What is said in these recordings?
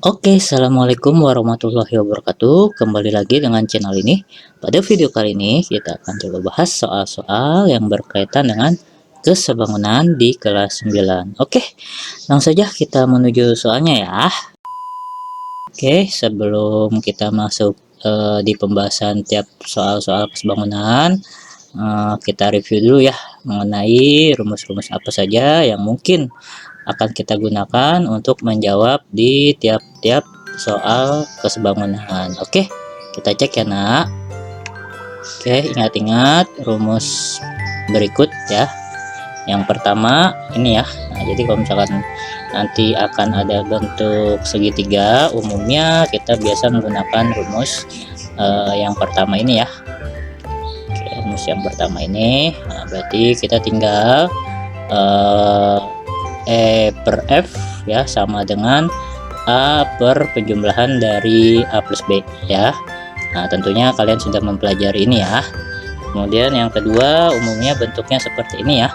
Oke, assalamualaikum warahmatullahi wabarakatuh. Kembali lagi dengan channel ini. Pada video kali ini, kita akan coba bahas soal-soal yang berkaitan dengan kesebangunan di kelas 9. Oke, langsung saja kita menuju soalnya ya. Oke, sebelum kita masuk di pembahasan tiap soal-soal kesebangunan, kita review dulu ya mengenai rumus-rumus apa saja yang mungkin akan kita gunakan untuk menjawab di tiap-tiap soal kesebangunan. Oke, kita cek ya nak. Oke, ingat-ingat rumus berikut ya. Yang pertama ini ya. Nah, jadi kalau misalkan nanti akan ada bentuk segitiga, umumnya kita biasa menggunakan rumus yang pertama ini ya. Oke, rumus yang pertama ini, nah, berarti kita tinggal E per F ya sama dengan A per penjumlahan dari A plus B ya. Nah, tentunya kalian sudah mempelajari ini ya. Kemudian yang kedua, umumnya bentuknya seperti ini ya.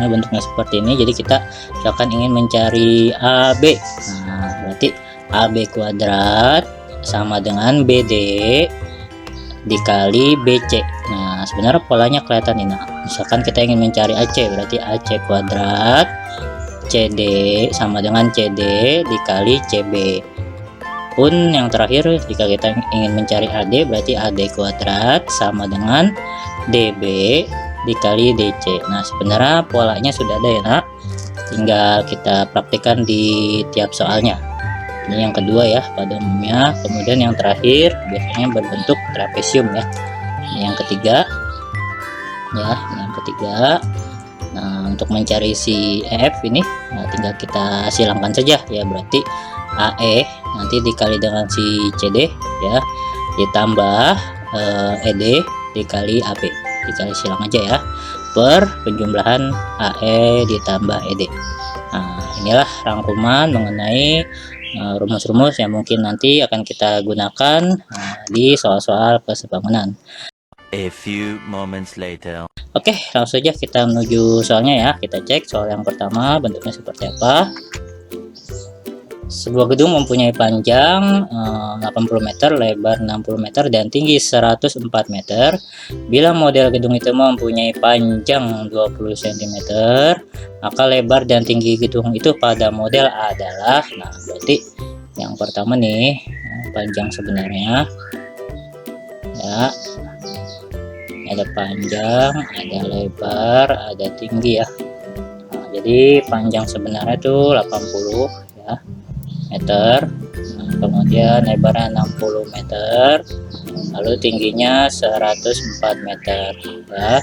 Nah, bentuknya seperti ini. Jadi kita misalkan ingin mencari AB. Nah, berarti AB kuadrat sama dengan BD dikali BC. Nah, sebenarnya polanya kelihatan ini. Nah, misalkan kita ingin mencari AC, berarti AC kuadrat CD sama dengan CD dikali CB. Pun yang terakhir, jika kita ingin mencari AD, berarti AD kuadrat sama dengan DB dikali DC. Nah, sebenarnya polanya sudah ada ya nak, tinggal kita praktikkan di tiap soalnya. Ini yang kedua ya pada umumnya. Kemudian yang terakhir biasanya berbentuk trapesium ya. Ini yang ketiga ya, yang ketiga. Nah, untuk mencari si EF ini, nah, tinggal kita silangkan saja ya, berarti AE nanti dikali dengan si CD ya, ditambah ED dikali AP, dikali silang aja ya, per penjumlahan AE ditambah ED. Nah, inilah rangkuman mengenai rumus-rumus yang mungkin nanti akan kita gunakan di soal-soal kesebangunan. A few moments later. Oke, langsung saja kita menuju soalnya ya. Kita cek soal yang pertama bentuknya seperti apa. Sebuah gedung mempunyai panjang 80 meter, lebar 60 meter, dan tinggi 104 meter. Bila model gedung itu mempunyai panjang 20 cm, maka lebar dan tinggi gedung itu pada model adalah, nah berarti yang pertama nih, panjang sebenarnya ya, ada panjang, ada lebar, ada tinggi ya. Nah, jadi panjang sebenarnya itu 80 ya meter, nah, kemudian lebarnya 60 meter, lalu tingginya 104 meter ya.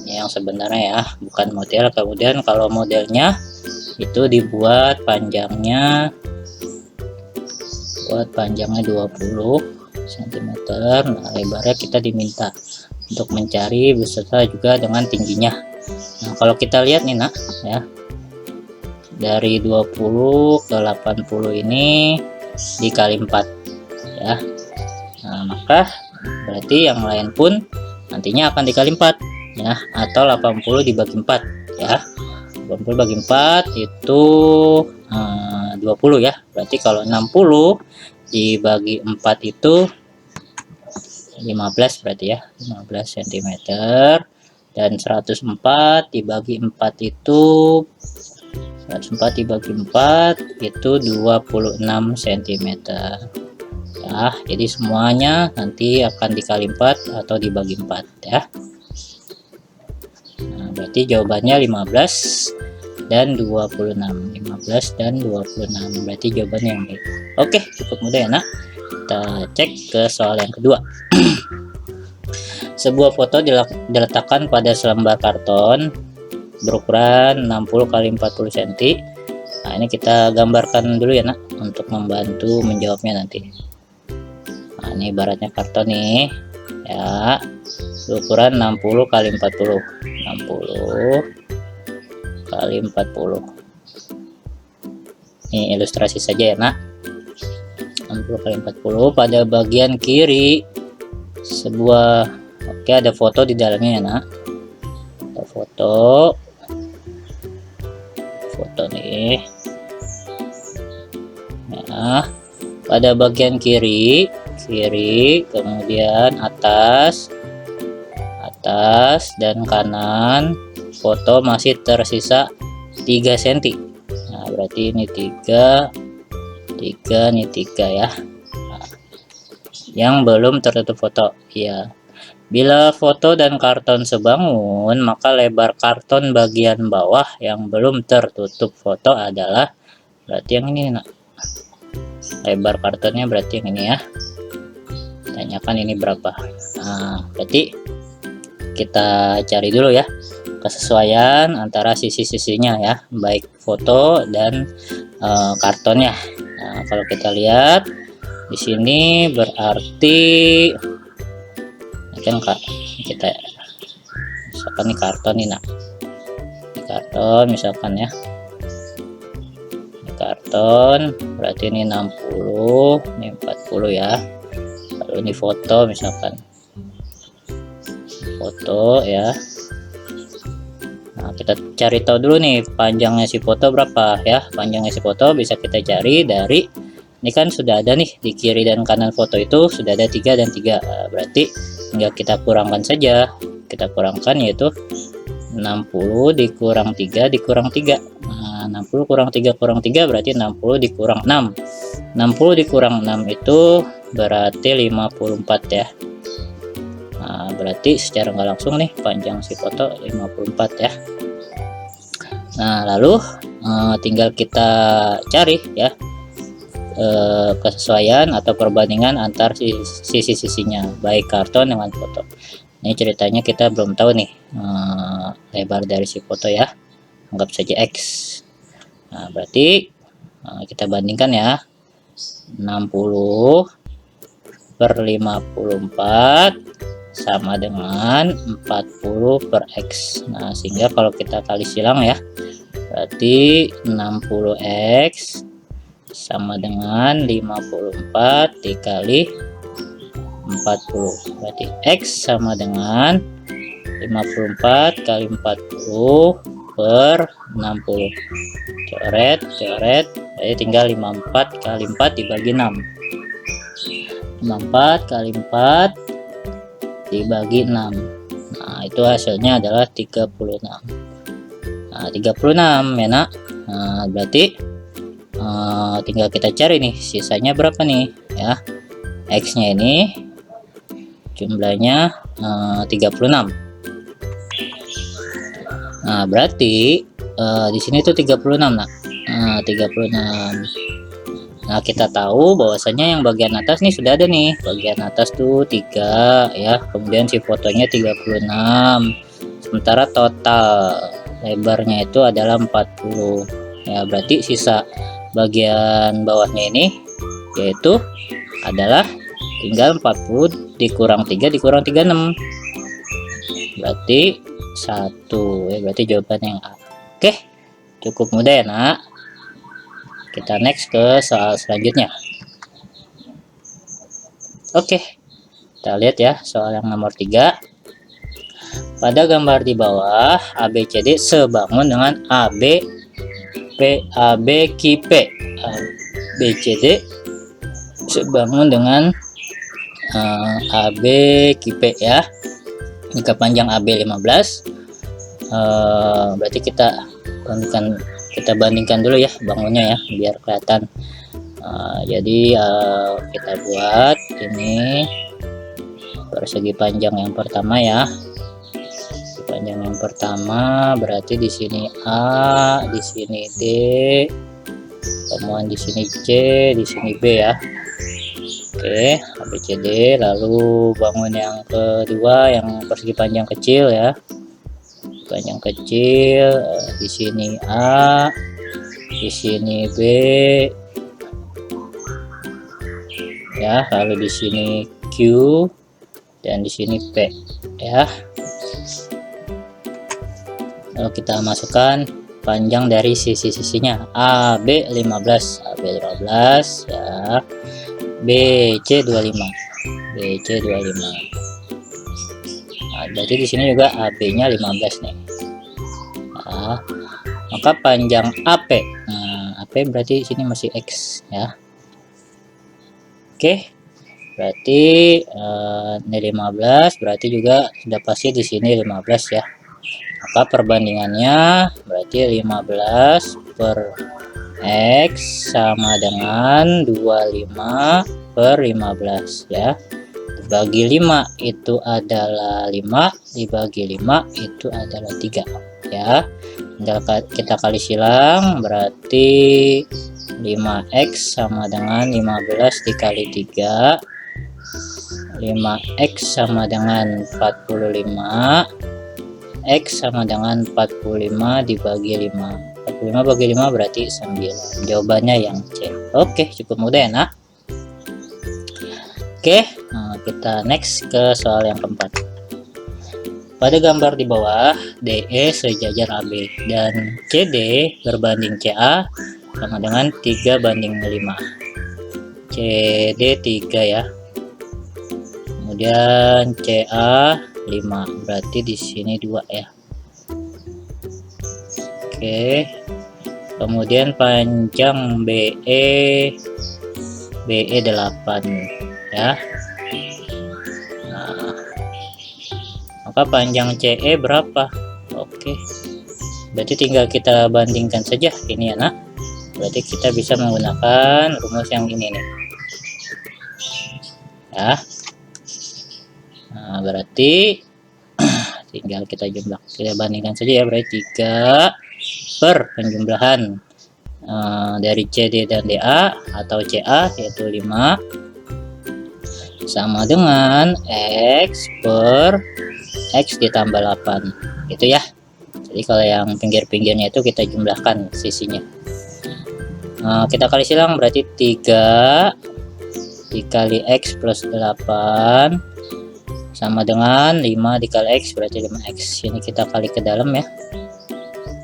Ini yang sebenarnya ya, bukan model. Kemudian kalau modelnya itu dibuat panjangnya, buat panjangnya 20 cm. Nah, lebarnya kita diminta untuk mencari beserta juga dengan tingginya. Nah, kalau kita lihat nih nak ya, dari 20 ke 80 ini dikali 4 ya. Nah, maka berarti yang lain pun nantinya akan dikali 4 ya, atau 80 dibagi 4 ya. 80 bagi 4 itu 20 ya. Berarti kalau 60 dibagi 4 itu 15 berarti ya, 15 cm. Dan 104 dibagi 4 itu 104 dibagi 4 itu 26 cm ya. Jadi semuanya nanti akan dikali 4 atau dibagi 4 ya. Nah, berarti jawabannya 15 dan 26. 15 dan 26 berarti jawabannya yang baik. Oke, cukup mudah ya nak. Kita cek ke soal yang kedua. Sebuah foto diletakkan pada selembar karton berukuran 60 x 40 cm. Nah, ini kita gambarkan dulu ya nak, untuk membantu menjawabnya nanti. Nah, ini ibaratnya karton nih ya, berukuran 60 x 40, 60 x 40. Ini ilustrasi saja ya nak. 60 x 40. Pada bagian kiri sebuah, oke, ada foto di dalamnya ya nak. Ada foto nih Nah, pada bagian kiri, kemudian atas dan kanan foto masih tersisa 3 cm. Nah, berarti ini 3 ini 3 ya. Nah, yang belum tertutup foto ya. Bila foto dan karton sebangun, maka lebar karton bagian bawah yang belum tertutup foto adalah berarti yang ini, nah. Lebar kartonnya berarti yang ini ya. Tanyakan ini berapa. Nah, berarti kita cari dulu ya kesesuaian antara sisi-sisinya ya, baik foto dan kartonnya. Nah, kalau kita lihat di sini berarti kan Kak, kita misalkan ini karton nih, nah ini karton misalkan ya, ini karton berarti ini 60, ini 40 ya. Lalu ini foto misalkan, foto ya. Nah, kita cari tahu dulu nih panjangnya si foto berapa ya. Panjangnya si foto bisa kita cari dari ini kan sudah ada nih di kiri dan kanan foto itu sudah ada 3 dan 3. Nah, berarti tinggal kita kurangkan saja. Kita kurangkan yaitu 60 dikurang 3 dikurang 3. Nah, 60 kurang 3 berarti 60 dikurang 6. 60 dikurang 6 itu berarti 54 ya. Nah, berarti secara nggak langsung nih panjang si foto 54 ya. Nah, lalu tinggal kita cari ya kesesuaian atau perbandingan antar sisi-sisinya baik karton dengan foto. Ini ceritanya kita belum tahu nih lebar dari si foto ya, anggap saja X. Nah, berarti kita bandingkan ya, 60 per 54 sama dengan 40 per X. Nah, sehingga kalau kita kali silang ya, berarti 60X sama dengan 54 dikali 40, berarti X sama dengan 54 kali 40 per 60. Coret, jadi tinggal 54 kali 4 dibagi 6. 54 kali 4 dibagi 6. Nah, itu hasilnya adalah 36. Nah, 36 ya nak. Nah, berarti tinggal kita cari nih sisanya berapa nih ya. X nya ini jumlahnya 36. Nah, berarti di sini tuh 36 nah. 36. Nah, kita tahu bahwasanya yang bagian atas nih sudah ada nih. Bagian atas tuh 3 ya. Kemudian si fotonya 36. Sementara total lebarnya itu adalah 40. Ya, berarti sisa bagian bawahnya ini yaitu adalah tinggal 40 dikurang 3 dikurang 36. Berarti 1 ya, berarti jawaban yang A. Oke, cukup mudah ya nak. Kita next ke soal selanjutnya. Oke, kita lihat ya soal yang nomor 3. Pada gambar di bawah ABCD sebangun dengan ABQP. ABCD sebangun dengan ABQP ya. Jika panjang AB 15, berarti kita bandingkan dulu ya bangunnya ya biar kelihatan. Jadi kita buat ini persegi panjang yang pertama ya. Panjang yang pertama berarti di sini A, di sini D, kemudian di sini C, di sini B ya. Oke, ABCD. Lalu bangun yang kedua yang persegi panjang kecil ya. Panjang kecil, di sini A, di sini B ya. Lalu di sini Q dan di sini P ya. Lalu kita masukkan panjang dari sisi-sisinya. AB 15 ya. BC 25. Nah, berarti di sini juga AB-nya 15 nih. Nah, maka panjang AP. Nah, AP berarti di sini masih X ya. Oke, berarti ini 15, berarti juga sudah pasti di sini 15 ya. Maka perbandingannya berarti 15 per X sama dengan 25 per 15 ya. Dibagi 5 itu adalah 5, dibagi 5 itu adalah 3 ya. Tinggal kita kali silang, berarti 5x sama dengan 15 dikali 3, 5x sama dengan 45, x sama dengan 45 dibagi 5, 45 bagi 5 berarti 9. Jawabannya yang C. Oke, cukup mudah ya nak. Oke, kita next ke soal yang keempat. Pada gambar di bawah, DE sejajar AB dan CD berbanding CA sama dengan 3 banding 5. CD 3 ya. Kemudian CA 5, berarti di sini 2 ya. Oke. Kemudian panjang BE 8 ya. Nah, maka panjang CE berapa? Oke. Berarti tinggal kita bandingkan saja ini ya nak. Berarti kita bisa menggunakan rumus yang ini nih. Ya. Nah, berarti tinggal kita jumlah. Kita bandingkan saja ya, berarti 3 per penjumlahan dari CD dan DA atau CA yaitu 5 sama dengan X per X ditambah 8 gitu ya. Jadi kalau yang pinggir-pinggirnya itu kita jumlahkan sisinya. Kita kali silang, berarti 3 dikali X plus 8 sama dengan 5 dikali X berarti 5X. Ini kita kali ke dalam ya.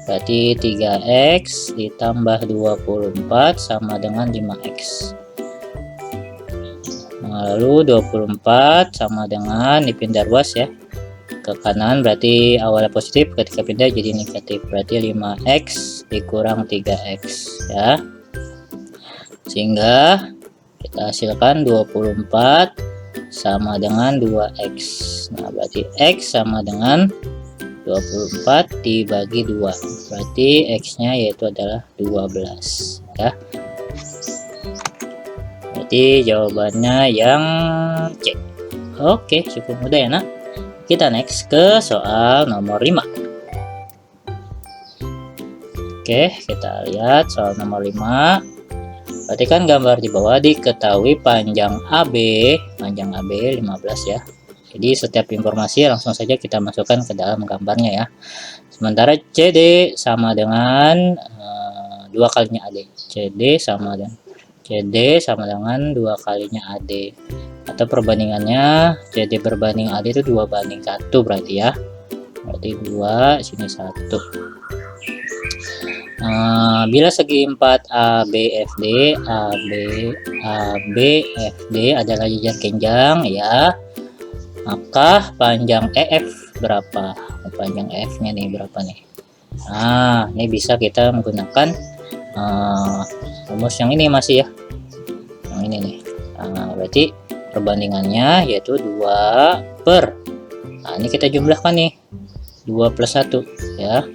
Berarti 3X ditambah 24 sama dengan 5X. Lalu 24 sama dengan dipindah ruas ya ke kanan, berarti awalnya positif, ketika pindah jadi negatif, berarti 5X dikurang 3X ya. Sehingga kita hasilkan 24 sama dengan 2X. Nah, berarti X sama dengan 24 dibagi 2, berarti X nya yaitu adalah 12 ya. Berarti jawabannya yang C. Oke, cukup mudah ya nak. Kita next ke soal nomor 5. Oke, kita lihat soal nomor 5. Perhatikan gambar di bawah, diketahui panjang AB 15 ya. Jadi setiap informasi langsung saja kita masukkan ke dalam gambarnya ya. Sementara CD sama dengan 2 kalinya AD. CD sama dengan 2 kalinya AD. Atau perbandingannya CD berbanding AD itu 2 banding 1 berarti ya. Berarti 2 sini 1. Bila segi 4 ABFD adalah jajar kenjang ya, maka panjang EF berapa? Panjang EF nya nih berapa nih? Ini bisa kita menggunakan rumus yang ini masih ya, yang ini nih. Berarti perbandingannya yaitu 2 per, ini kita jumlahkan nih, 2 plus 1 ya.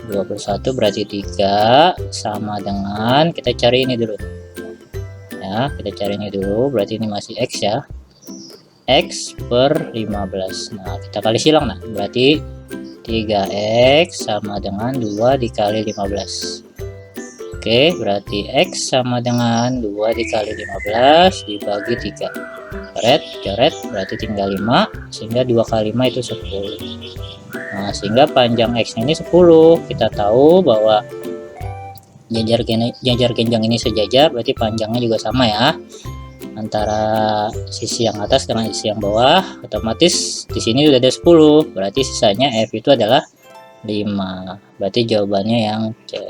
2 plus 1 berarti 3 sama dengan, kita cari ini dulu ya, kita cari ini dulu, berarti ini masih X ya, X per 15. Nah, kita kali silang nah, berarti 3X sama dengan 2 dikali 15. Oke, berarti X sama dengan 2 dikali 15 dibagi 3. Coret, berarti tinggal 5, sehingga 2 kali 5 itu 10. Nah, sehingga panjang X ini 10. Kita tahu bahwa jajar genjang ini sejajar, berarti panjangnya juga sama ya, antara sisi yang atas dengan sisi yang bawah. Otomatis di sini sudah ada 10, berarti sisanya F itu adalah 5. Berarti jawabannya yang C.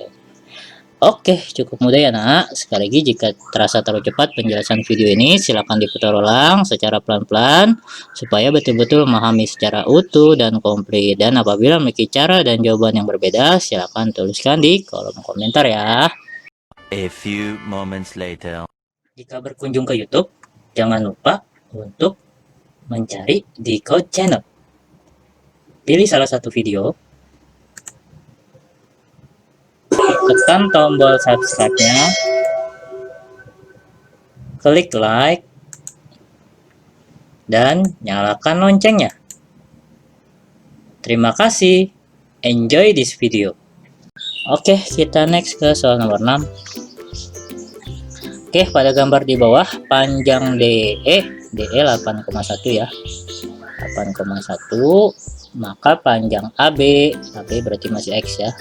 Oke, cukup mudah ya nak. Sekali lagi, jika terasa terlalu cepat penjelasan video ini, silakan diputar ulang secara pelan-pelan supaya betul-betul memahami secara utuh dan komplit. Dan apabila memiliki cara dan jawaban yang berbeda, silakan tuliskan di kolom komentar ya. A few moments later. Jika berkunjung ke YouTube, jangan lupa untuk mencari Decode Channel. Pilih salah satu video, tekan tombol subscribe-nya, klik like, dan nyalakan loncengnya. Terima kasih. Enjoy this video. Oke, kita next ke soal nomor 6. Oke, pada gambar di bawah panjang DE 8,1 ya. 8,1, maka panjang AB berarti masih X ya.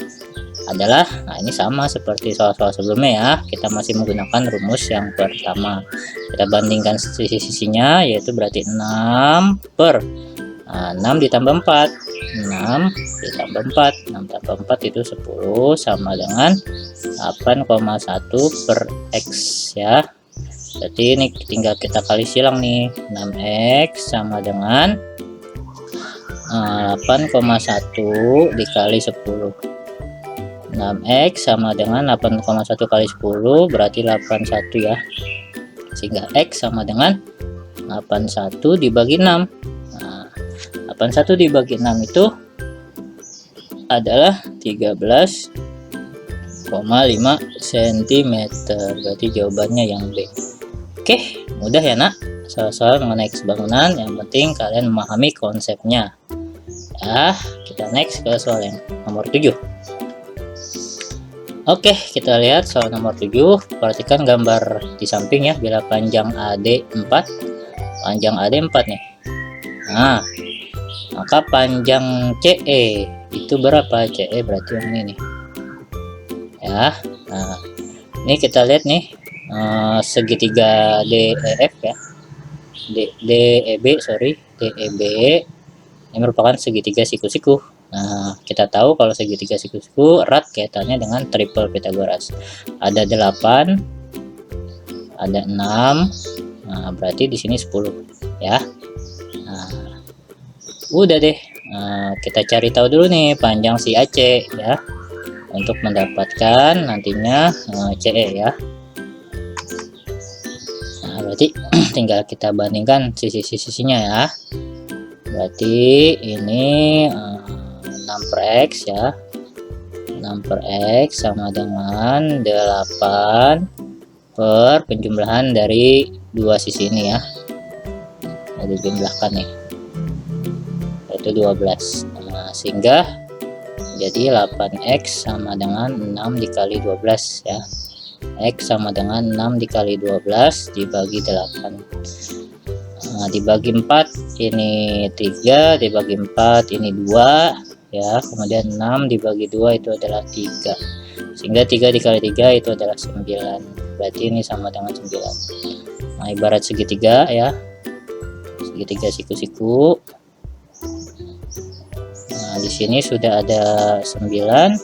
Adalah, nah ini sama seperti soal-soal sebelumnya ya. Kita masih menggunakan rumus yang pertama. Kita bandingkan sisi-sisinya, yaitu berarti 6 per 6 ditambah 4, 6 ditambah 4, 6 tambah 4 itu 10 sama dengan 8,1 per X ya. Berarti ini tinggal kita kali silang nih, 6X sama dengan 8,1 dikali 10. 6X sama dengan 8,1 kali 10 berarti 81 ya. Sehingga X sama dengan 81 dibagi 6. 81 dibagi 6 itu adalah 13,5 cm. Berarti jawabannya yang B. Oke, mudah ya nak. Soal-soal mengenai kesebangunan, yang penting kalian memahami konsepnya. Ya, kita next ke soal yang nomor 7. Oke, kita lihat soal nomor 7. Perhatikan gambar di samping ya. Bila panjang AD 4, panjang AD 4 nih. Nah, maka panjang CE itu berapa? CE berarti yang ini nih ya. Nah, ini kita lihat nih, segitiga DEF ya, DEB ini merupakan segitiga siku-siku. Nah, kita tahu kalau segitiga siku-siku erat kaitannya dengan triple Pythagoras. Ada 8, ada 6, nah berarti di sini 10 ya. Nah, udah deh, kita cari tahu dulu nih panjang si AC ya, untuk mendapatkan nantinya CE ya. Nah, berarti tinggal kita bandingkan sisi-sisinya ya. Berarti ini 6 per X ya. 6 per X sama dengan 8 per penjumlahan dari dua sisi ini ya. Nah, dijumlahkan nih, itu 12. Nah, sehingga jadi 8X sama dengan 6 dikali 12 ya. X sama dengan 6 dikali 12 dibagi 8. Nah, dibagi 4 ini 3, dibagi 4 ini 2 ya. Kemudian 6 dibagi 2 itu adalah 3. Sehingga 3 dikali 3 itu adalah 9. Berarti ini sama dengan 9. Nah, ibarat segitiga ya. Segitiga siku-siku. Nah, di sini sudah ada 9,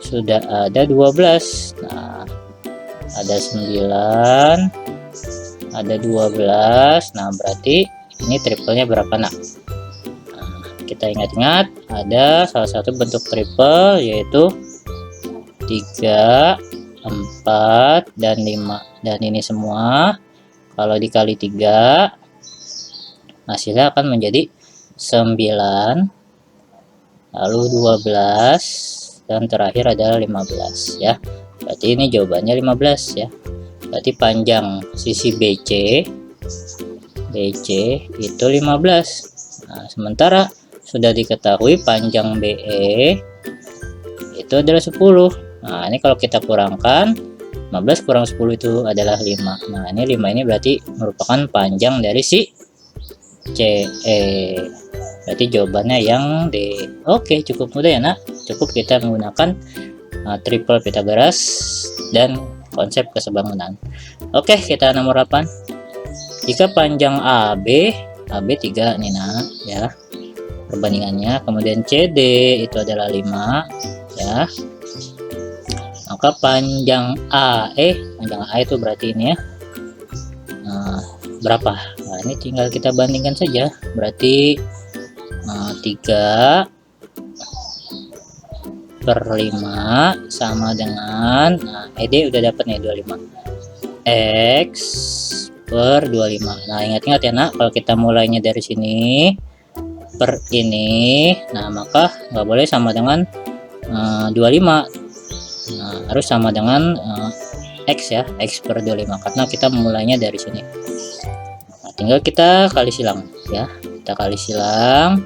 sudah ada 12. Nah, ada 9, ada 12. Nah, berarti ini triplenya berapa nak? Nah, kita ingat-ingat ada salah satu bentuk triple yaitu 3, 4, dan 5. Dan ini semua kalau dikali 3 hasilnya akan menjadi 9, lalu 12, dan terakhir adalah 15 ya. Berarti ini jawabannya 15 ya. Berarti panjang sisi BC itu 15. Nah, sementara sudah diketahui panjang BE itu adalah 10. Nah, ini kalau kita kurangkan 15 kurang 10 itu adalah 5. Nah, ini 5 ini berarti merupakan panjang dari si CE. Berarti jawabannya yang D. Oke, cukup mudah ya nak. Cukup kita menggunakan triple Pythagoras dan konsep kesebangunan. Oke, kita nomor 8. Jika panjang AB 3 nih nak ya, perbandingannya, kemudian CD itu adalah 5 ya, maka panjang AE itu berarti ini ya, berapa? Nah, ini tinggal kita bandingkan saja. Berarti 3 per 5 sama dengan ED udah dapat nih 25. X per 25. Nah, ingat-ingat ya nak, kalau kita mulainya dari sini per ini, nah maka nggak boleh sama dengan 25. Nah, harus sama dengan X ya, X per 25, karena kita mulainya dari sini. Nah, tinggal kita kali silang ya, kita kali silang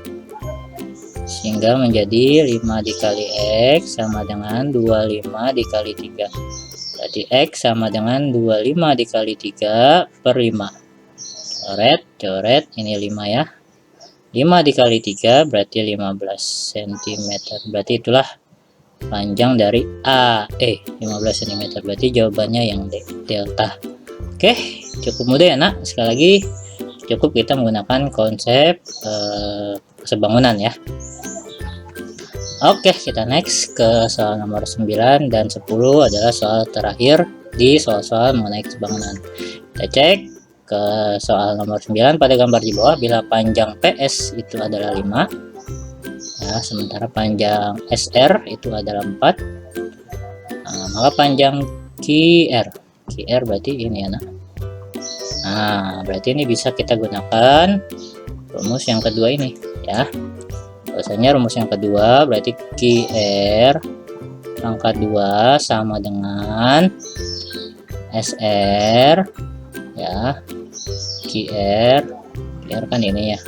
sehingga menjadi 5 dikali X sama dengan 25 dikali 3. Berarti X sama dengan 25 dikali 3 per 5. Coret, ini 5 ya. 5 dikali 3 berarti 15 cm. Berarti itulah panjang dari AE, 15 cm. Berarti jawabannya yang D, delta. Oke, cukup mudah ya nak. Sekali lagi cukup kita menggunakan konsep sebangunan ya. Oke, kita next ke soal nomor 9 dan 10 adalah soal terakhir di soal-soal mengenai kesebangunan. Kita cek ke soal nomor 9 pada gambar di bawah, bila panjang PS itu adalah 5 ya, sementara panjang SR itu adalah 4, nah, maka panjang QR berarti ini ya. Nah, berarti ini bisa kita gunakan rumus yang kedua ini ya. Biasanya rumus yang kedua berarti QR pangkat 2 sama dengan SR ya. QR kan ini ya.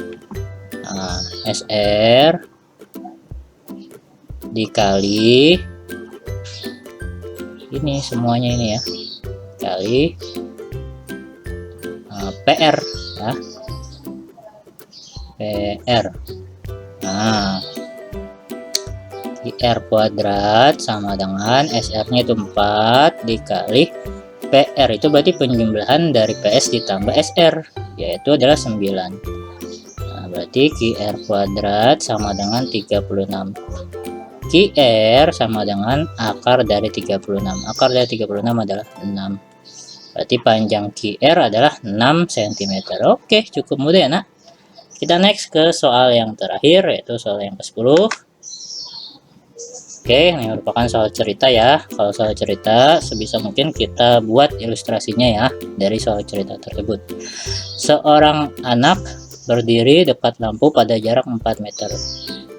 Nah, SR dikali ini semuanya ini ya, kali PR ya, PR. Nah, QR kuadrat sama dengan SR-nya itu 4 dikali PR, itu berarti penjumlahan dari PS ditambah SR, yaitu adalah 9. Nah, berarti QR kuadrat sama dengan 36. QR sama dengan akar dari 36. Akar dari 36 adalah 6. Berarti panjang QR adalah 6 cm. Oke, cukup mudah ya nak. Kita next ke soal yang terakhir, yaitu soal yang ke-10. Oke, ini merupakan soal cerita ya. Kalau soal cerita, sebisa mungkin kita buat ilustrasinya ya dari soal cerita tersebut. Seorang anak berdiri dekat lampu pada jarak 4 meter.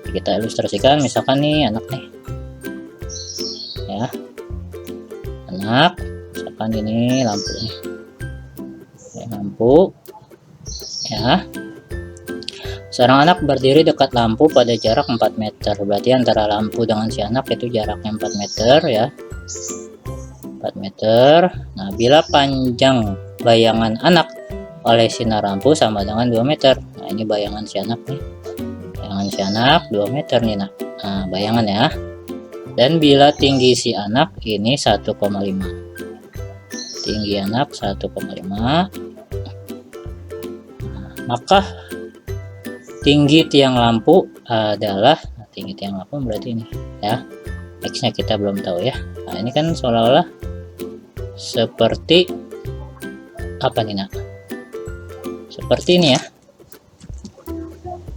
Kita ilustrasikan, misalkan nih anak nih ya, anak, misalkan ini lampu nih ya, lampu ya. Seorang anak berdiri dekat lampu pada jarak 4 meter. Berarti antara lampu dengan si anak itu jaraknya 4 meter ya. 4 meter. Nah, bila panjang bayangan anak oleh sinar lampu sama dengan 2 meter. Nah, ini bayangan si anak nih. Bayangan si anak 2 meter nih nak. Nah, bayangan ya. Dan bila tinggi si anak ini 1,5. Tinggi anak 1,5. Nah, maka tinggi tiang lampu adalah, tinggi tiang lampu berarti ini ya, X nya kita belum tahu ya. Nah, ini kan seolah-olah seperti apa nih nak, seperti ini ya,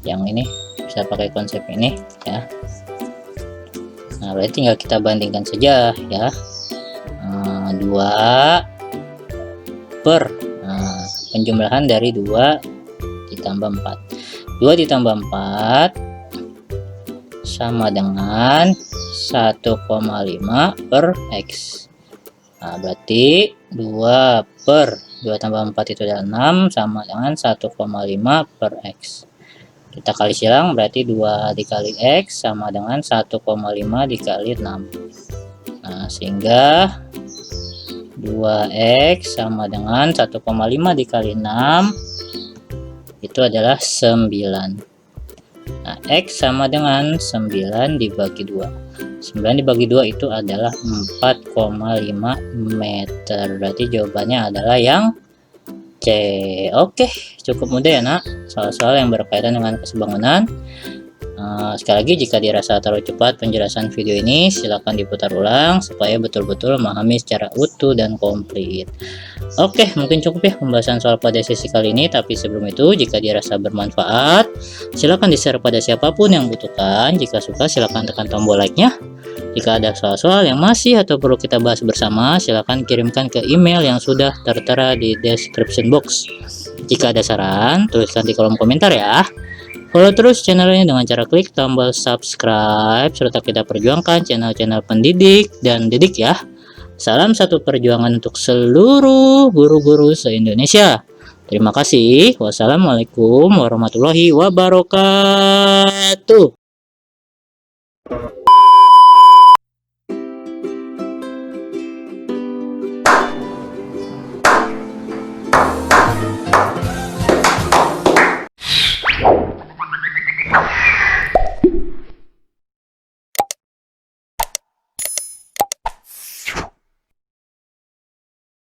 yang ini bisa pakai konsep ini ya. Nah, berarti tinggal kita bandingkan saja ya, 2 per penjumlahan dari 2 ditambah 4. 2 ditambah 4 sama dengan 1,5 per X. Nah, berarti 2 per 2 tambah 4 itu adalah 6 sama dengan 1,5 per X. Kita kali silang, berarti 2 dikali X sama dengan 1,5 dikali 6. Nah, sehingga 2X sama dengan 1,5 dikali 6 itu adalah 9. Nah, X sama dengan 9 dibagi 2. 9 dibagi 2 itu adalah 4,5 meter. Berarti jawabannya adalah yang C. Oke, cukup mudah ya nak, soal-soal yang berkaitan dengan kesebangunan. Sekali lagi, jika dirasa terlalu cepat penjelasan video ini, silakan diputar ulang supaya betul-betul memahami secara utuh dan komplit. Oke, mungkin cukup ya pembahasan soal pada sesi kali ini. Tapi sebelum itu, jika dirasa bermanfaat, silakan di-share pada siapapun yang butuhkan. Jika suka, silakan tekan tombol like-nya. Jika ada soal-soal yang masih atau perlu kita bahas bersama, silakan kirimkan ke email yang sudah tertera di description box. Jika ada saran, tuliskan di kolom komentar ya. Follow terus channel ini dengan cara klik tombol subscribe, serta kita perjuangkan channel-channel pendidik dan didik ya. Salam satu perjuangan untuk seluruh guru-guru se-Indonesia. Terima kasih. Wassalamualaikum warahmatullahi wabarakatuh.